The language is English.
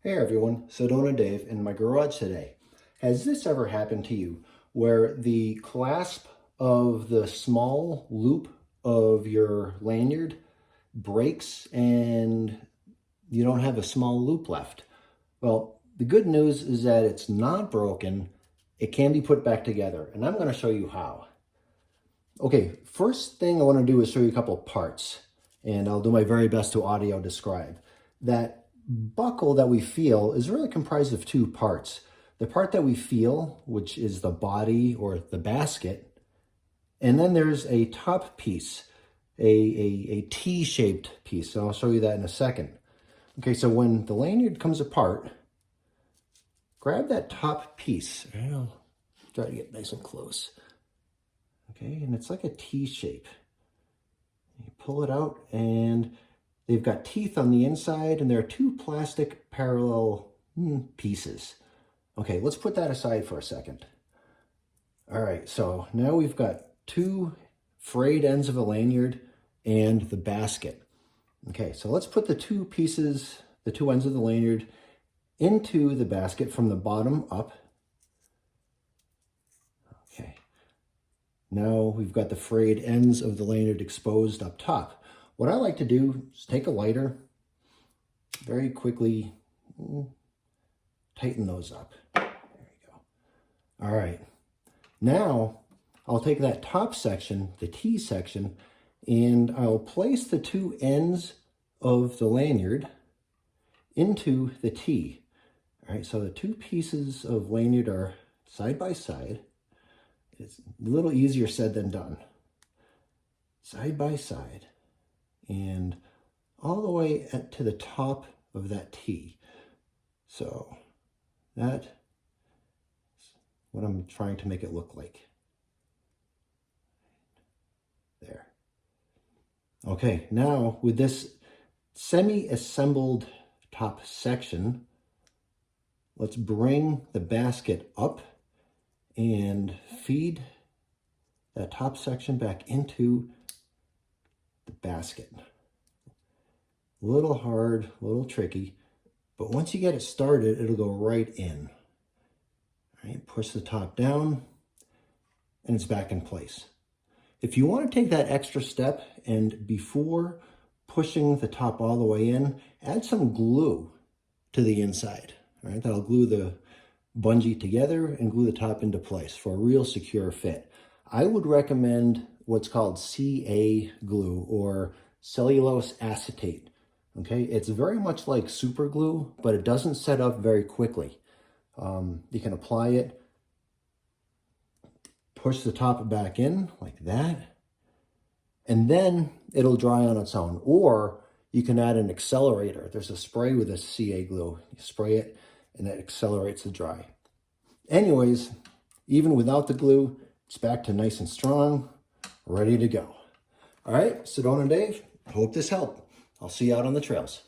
Hey everyone, Sedona Dave in my garage today. Has this ever happened to you where the clasp of the small loop of your lanyard breaks and you don't have a small loop left? Well, the good news is that it's not broken. It can be put back together, and I'm going to show you how. Okay, first thing I want to do is show you a couple parts, and I'll do my very best to audio describe. That buckle that we feel is really comprised of two parts. The part that we feel, which is the body or the basket, and then there's a top piece, a T-shaped piece, and I'll show you that in a second. Okay, so when the lanyard comes apart, grab that top piece. I'll try to get nice and close. Okay, and it's like a T shape. You pull it out and they've got teeth on the inside and there are two plastic parallel pieces. Okay, let's put that aside for a second. All right, so now we've got two frayed ends of a lanyard and the basket. Okay, so let's put the two pieces, the two ends of the lanyard into the basket from the bottom up. Okay. Now we've got the frayed ends of the lanyard exposed up top. What I like to do is take a lighter, very quickly tighten those up. There you go. All right. Now I'll take that top section, the T section, and I'll place the two ends of the lanyard into the T. All right, so the two pieces of lanyard are side by side. It's a little easier said than done. Side by side and all the way to the top of that T. So that's what I'm trying to make it look like. There. Okay, now with this semi-assembled top section, let's bring the basket up and feed that top section back into the basket. A little hard, a little tricky, but once you get it started, it'll go right in. All right, push the top down and it's back in place. If you want to take that extra step and before pushing the top all the way in, add some glue to the inside. All right, that'll glue the bungee together and glue the top into place for a real secure fit. I would recommend what's called CA glue or cellulose acetate. Okay, it's very much like super glue, but it doesn't set up very quickly. You can apply it, push the top back in like that, and then it'll dry on its own. Or you can add an accelerator. There's a spray with a CA glue. You spray it and it accelerates the dry. Anyways, even without the glue, it's back to nice and strong, ready to go. All right, Sedona Dave, hope this helped. I'll see you out on the trails.